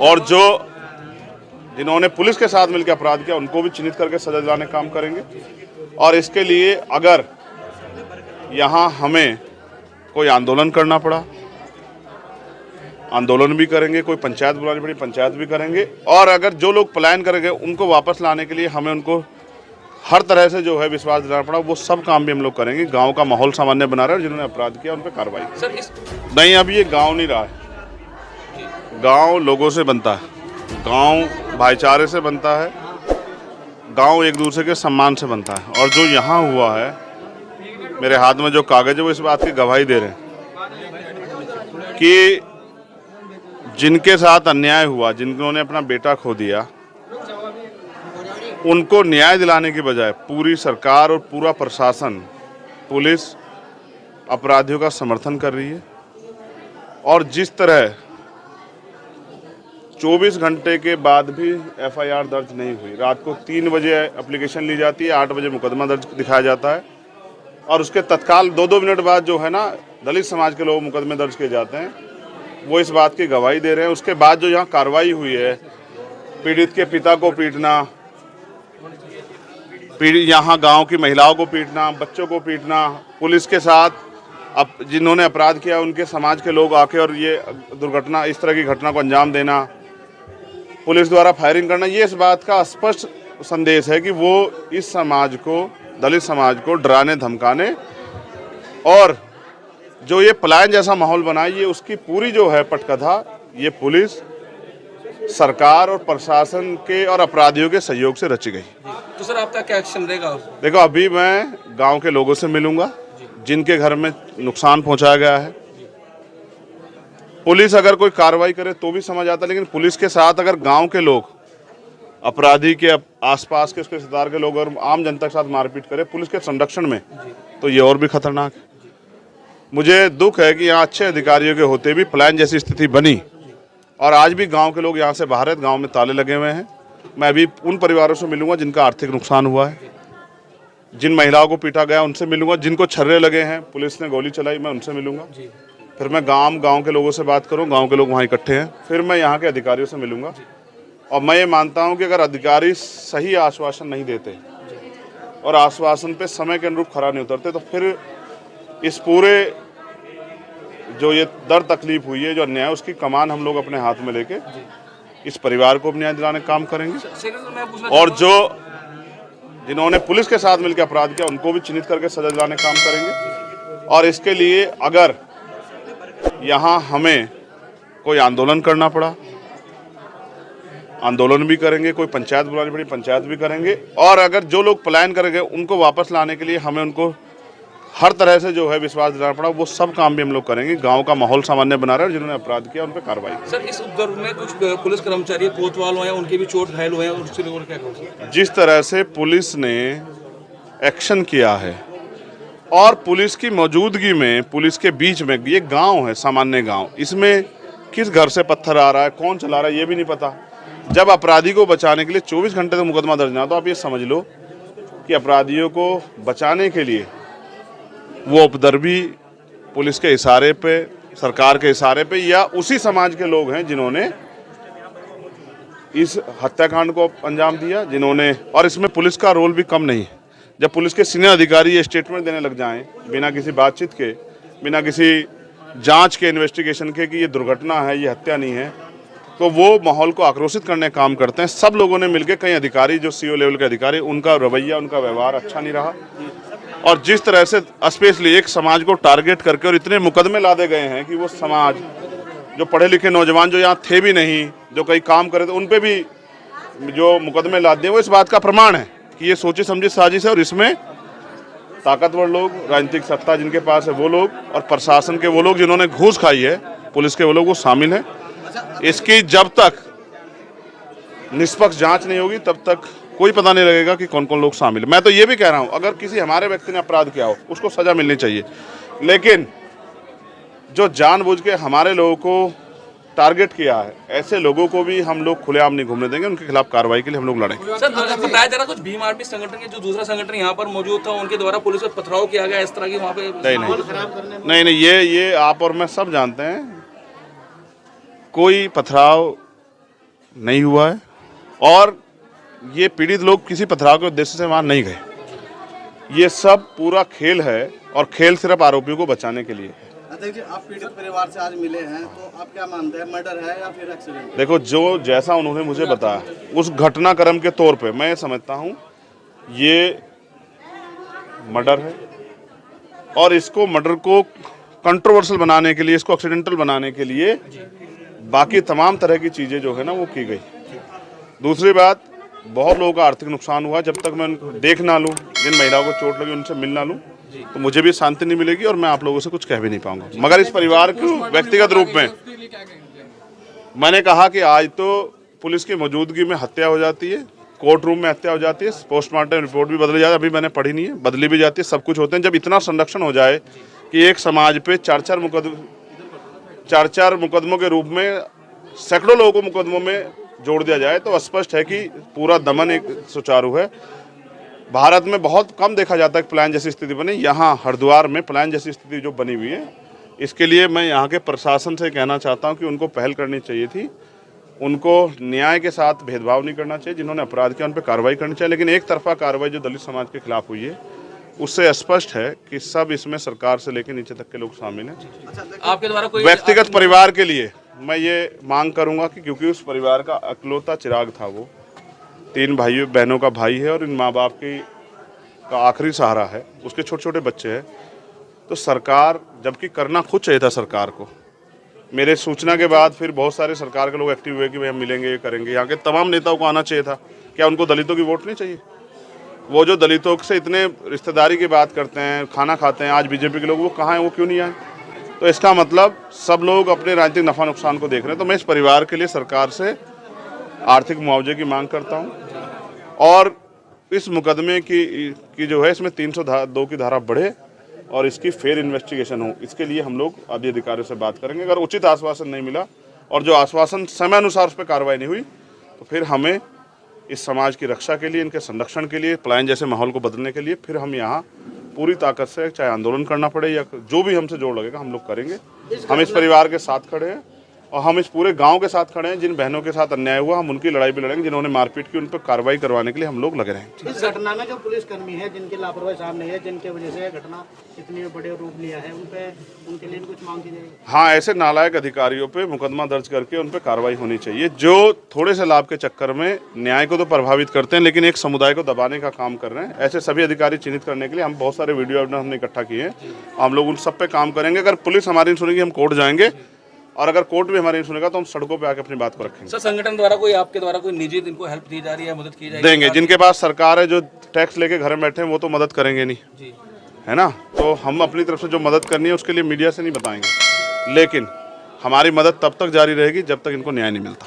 और जो जिन्होंने पुलिस के साथ मिलकर अपराध किया उनको भी चिन्हित करके सजा दिलाने का काम करेंगे। और इसके लिए अगर यहाँ हमें कोई आंदोलन करना पड़ा, आंदोलन भी करेंगे, कोई पंचायत बुलानी पड़ी पंचायत भी करेंगे। और अगर जो लोग पलायन करेंगे उनको वापस लाने के लिए हमें उनको हर तरह से जो है विश्वास दिलाना पड़ा, वो सब काम भी हम लोग करेंगे। गांव का माहौल सामान्य बना रहे हैं और जिन्होंने अपराध किया उन पर कार्रवाई नहीं। अब ये गांव नहीं रहा है, गांव लोगों से बनता है, गांव भाईचारे से बनता है, गांव एक दूसरे के सम्मान से बनता है। और जो यहाँ हुआ है, मेरे हाथ में जो कागज है वो इस बात की गवाही दे रहे हैं कि जिनके साथ अन्याय हुआ, जिन्होंने अपना बेटा खो दिया, उनको न्याय दिलाने की बजाय पूरी सरकार और पूरा प्रशासन, पुलिस अपराधियों का समर्थन कर रही है। और जिस तरह 24 घंटे के बाद भी एफआईआर दर्ज नहीं हुई, रात को 3 बजे एप्लीकेशन ली जाती है, 8 बजे मुकदमा दर्ज दिखाया जाता है और उसके तत्काल 2-2 मिनट बाद जो है ना दलित समाज के लोग मुकदमे दर्ज किए जाते हैं, वो इस बात की गवाही दे रहे हैं। उसके बाद जो यहाँ कार्रवाई हुई है, पीड़ित के पिता को पीटना, यहाँ गांव की महिलाओं को पीटना, बच्चों को पीटना, पुलिस के साथ जिन्होंने अपराध किया उनके समाज के लोग आके और ये दुर्घटना, इस तरह की घटना को अंजाम देना, पुलिस द्वारा फायरिंग करना, ये इस बात का स्पष्ट संदेश है कि वो इस समाज को, दलित समाज को डराने धमकाने और जो ये पलायन जैसा माहौल बनाई, ये उसकी पूरी जो है पटकथा ये पुलिस, सरकार और प्रशासन के और अपराधियों के सहयोग से रची गई। तो सर आपका क्या एक्शन रहेगा? देखो, अभी मैं गांव के लोगों से मिलूंगा जिनके घर में नुकसान पहुंचाया गया है। पुलिस अगर कोई कार्रवाई करे तो भी समझ आता, लेकिन पुलिस के साथ अगर गांव के लोग, अपराधी के आसपास के, उसके रिश्तेदार के लोग और आम जनता के साथ मारपीट करे पुलिस के संरक्षण में, तो ये और भी खतरनाक है। मुझे दुख है कि यहाँ अच्छे अधिकारियों के होते भी पलायन जैसी स्थिति बनी और आज भी गांव के लोग यहाँ से बाहर है, गांव में ताले लगे हुए हैं। मैं अभी उन परिवारों से मिलूंगा जिनका आर्थिक नुकसान हुआ है, जिन महिलाओं को पीटा गया उनसे मिलूंगा, जिनको छर्रे लगे हैं, पुलिस ने गोली चलाई, मैं उनसे मिलूंगा। फिर मैं गांव के लोगों से बात करूँ, गाँव के लोग वहाँ इकट्ठे हैं, फिर मैं यहाँ के अधिकारियों से मिलूंगा। और मैं ये मानता हूँ कि अगर अधिकारी सही आश्वासन नहीं देते और आश्वासन पे समय के अनुरूप खरा नहीं उतरते, तो फिर इस पूरे जो ये दर्द तकलीफ हुई है, जो अन्याय, उसकी कमान हम लोग अपने हाथ में लेके इस परिवार को न्याय दिलाने का काम करेंगे। और जो जिन्होंने पुलिस के साथ मिलकर अपराध किया उनको भी चिन्हित करके सजा दिलाने का काम करेंगे। और इसके लिए अगर यहाँ हमें कोई आंदोलन करना पड़ा, आंदोलन भी करेंगे, कोई पंचायत बुलानी पड़ी पंचायत भी करेंगे। और अगर जो लोग पलायन करेंगे उनको वापस लाने के लिए हमें उनको हर तरह से जो है विश्वास दिलाना पड़ा, वो सब काम भी हम लोग करेंगे। गांव का माहौल सामान्य बना रहे हैं और जिन्होंने अपराध किया उन पर कार्रवाई। सर, इस उपद्रव में कुछ पुलिस कर्मचारी कोतवाल हुए हैं, उनके भी चोट घायल हुए हैं, और उससे क्या कहोगे? जिस तरह से पुलिस ने एक्शन किया है और पुलिस की मौजूदगी में, पुलिस के बीच में, ये गाँव है, सामान्य गाँव, इसमें किस घर से पत्थर आ रहा है, कौन चला रहा है, ये भी नहीं पता। जब अपराधी को बचाने के लिए 24 घंटे तक मुकदमा दर्ज ना, तो आप ये समझ लो कि अपराधियों को बचाने के लिए वो उपद्रवी पुलिस के इशारे पे, सरकार के इशारे पे, या उसी समाज के लोग हैं जिन्होंने इस हत्याकांड को अंजाम दिया, जिन्होंने। और इसमें पुलिस का रोल भी कम नहीं है। जब पुलिस के सीनियर अधिकारी ये स्टेटमेंट देने लग जाएं बिना किसी बातचीत के, बिना किसी जांच के, इन्वेस्टिगेशन के, कि ये दुर्घटना है, ये हत्या नहीं है, तो वो माहौल को आक्रोशित करने का काम करते हैं। सब लोगों ने मिलकर, कई अधिकारी जो सीओ लेवल के अधिकारी, उनका रवैया, उनका व्यवहार अच्छा नहीं रहा। और जिस तरह से स्पेशली एक समाज को टारगेट करके और इतने मुकदमे लादे गए हैं कि वो समाज, जो पढ़े लिखे नौजवान जो यहाँ थे भी नहीं, जो कई काम करे थे, उन पे भी जो मुकदमे लादे हैं, वो इस बात का प्रमाण है कि ये सोची समझी साजिश है। और इसमें ताकतवर लोग, राजनीतिक सत्ता जिनके पास है वो लोग, और प्रशासन के वो लोग जिन्होंने घूस खाई है, पुलिस के वो लोग, वो शामिल हैं। इसकी जब तक निष्पक्ष जांच नहीं होगी तब तक कोई पता नहीं लगेगा कि कौन कौन लोग शामिल है। मैं तो ये भी कह रहा हूं, अगर किसी हमारे व्यक्ति ने अपराध किया हो उसको सजा मिलनी चाहिए, लेकिन जो जानबूझ के हमारे लोगों को टारगेट किया है, ऐसे लोगों को भी हम लोग खुलेआम नहीं घूमने देंगे। उनके खिलाफ कार्रवाई के लिए हम लोग लड़ेंगे। सर, बताया जा रहा कुछ भीम आर्मी संगठन के जो दूसरा संगठन यहाँ पर मौजूद था, उनके द्वारा पुलिस पर पथराव किया गया, इस तरह की वहाँ पे नहीं, ये आप और मैं सब जानते हैं, कोई पथराव नहीं हुआ है और ये पीड़ित लोग किसी पथराव के उद्देश्य से वहाँ नहीं गए। ये सब पूरा खेल है और खेल सिर्फ आरोपियों को बचाने के लिए है। अध्यक्ष जी, आप पीड़ित परिवार से आज मिले हैं, तो आप क्या मानते हैं, मर्डर है या फिर एक्सीडेंट? देखो, जो जैसा उन्होंने मुझे बताया उस घटनाक्रम के तौर पे मैं समझता हूँ ये मर्डर है और इसको मर्डर को कंट्रोवर्शियल बनाने के लिए, इसको एक्सीडेंटल बनाने के लिए बाकी तमाम तरह की चीज़ें जो है ना वो की गई। दूसरी बात, बहुत लोगों का आर्थिक नुकसान हुआ। जब तक मैं देख ना लूँ, जिन महिलाओं को चोट लगी उनसे मिल ना लूँ, तो मुझे भी शांति नहीं मिलेगी और मैं आप लोगों से कुछ कह भी नहीं पाऊंगा। मगर इस परिवार को व्यक्तिगत रूप में मैंने कहा कि आज तो पुलिस की मौजूदगी में हत्या हो जाती है, कोर्ट रूम में हत्या हो जाती है, पोस्टमार्टम रिपोर्ट भी बदली जाती है, अभी मैंने पढ़ी नहीं है, बदली भी जाती है, सब कुछ होते हैं। जब इतना संरक्षण हो जाए कि एक समाज पे चार चार मुकदमों के रूप में सैकड़ों लोगों को मुकदमों में जोड़ दिया जाए, तो स्पष्ट है कि पूरा दमन एक सुचारू है। भारत में बहुत कम देखा जाता है कि प्लान जैसी स्थिति बनी। यहाँ हरिद्वार में प्लान जैसी स्थिति जो बनी हुई है, इसके लिए मैं यहाँ के प्रशासन से कहना चाहता हूँ कि उनको पहल करनी चाहिए थी। उनको न्याय के साथ भेदभाव नहीं करना चाहिए। जिन्होंने अपराध किया उन पर कार्रवाई करनी चाहिए, लेकिन एक तरफा कार्रवाई जो दलित समाज के खिलाफ हुई है उससे स्पष्ट है कि सब इसमें सरकार से लेकर नीचे तक के लोग शामिल हैं। आपके द्वारा कोई व्यक्तिगत परिवार के लिए मैं ये मांग करूंगा कि क्योंकि उस परिवार का अकलौता चिराग था, वो 3 भाइयों बहनों का भाई है और इन माँ बाप का आखिरी सहारा है, उसके छोटे छोटे बच्चे हैं, तो सरकार, जबकि करना खुद चाहिए था सरकार को। मेरे सूचना के बाद फिर बहुत सारे सरकार के लोग एक्टिव हुए कि भाई हम मिलेंगे, ये करेंगे। यहाँ के तमाम नेताओं को आना चाहिए था। क्या उनको दलितों की वोट नहीं चाहिए? वो जो दलितों से इतने रिश्तेदारी की बात करते हैं, खाना खाते हैं, आज बीजेपी के लोग वो कहाँ हैं, वो क्यों नहीं आए? तो इसका मतलब सब लोग अपने राजनीतिक नफा नुकसान को देख रहे हैं। तो मैं इस परिवार के लिए सरकार से आर्थिक मुआवजे की मांग करता हूँ और इस मुकदमे की जो है इसमें 302 की धारा बढ़े और इसकी फेयर इन्वेस्टिगेशन हो। इसके लिए हम लोग आदि अधिकारियों से बात करेंगे। अगर उचित आश्वासन नहीं मिला और जो आश्वासन समय अनुसार उस पर कार्रवाई नहीं हुई, तो फिर हमें इस समाज की रक्षा के लिए, इनके संरक्षण के लिए, पलायन जैसे माहौल को बदलने के लिए फिर हम यहाँ पूरी ताकत से, चाहे आंदोलन करना पड़े या जो भी हमसे जोड़ लगेगा, हम लोग करेंगे। हम इस परिवार के साथ खड़े हैं और हम इस पूरे गांव के साथ खड़े हैं। जिन बहनों के साथ अन्याय हुआ, हम उनकी लड़ाई भी लड़ेंगे। जिन्होंने मारपीट की, उन पर कार्रवाई करवाने के लिए हम लोग लगे रहेंगे। इस घटना में जो पुलिसकर्मी है, जिनकी लापरवाही सामने है, जिनके वजह से घटना इतनी बड़े रूप लिया है, उनके लिए कुछ मांग की जाएगी? हाँ, ऐसे नालायक अधिकारियों पे मुकदमा दर्ज करके उन पर कार्रवाई होनी चाहिए, जो थोड़े से लाभ के चक्कर में न्याय को तो प्रभावित करते हैं लेकिन एक समुदाय को दबाने का काम कर रहे हैं। ऐसे सभी अधिकारी चिन्हित करने के लिए हम बहुत सारे वीडियो एविडेंस हमने इकट्ठा किए हैं। हम लोग उन सब पे काम करेंगे। अगर पुलिस हमारी नहीं सुनेगी, हम कोर्ट जाएंगे और अगर कोर्ट भी हमारी नहीं सुनेगा तो हम सड़कों पे आके अपनी बात को रखेंगे। सर, संगठन द्वारा कोई आपके द्वारा कोई निजी इनको हेल्प दी जा रही है, मदद की जाएगी? देंगे। जिनके पास सरकार है, जो टैक्स लेके घर में बैठे हैं, वो तो मदद करेंगे नहीं जी, है ना। तो हम अपनी तरफ से जो मदद करनी है उसके लिए मीडिया से नहीं बताएंगे, लेकिन हमारी मदद तब तक जारी रहेगी जब तक इनको न्याय नहीं मिलता।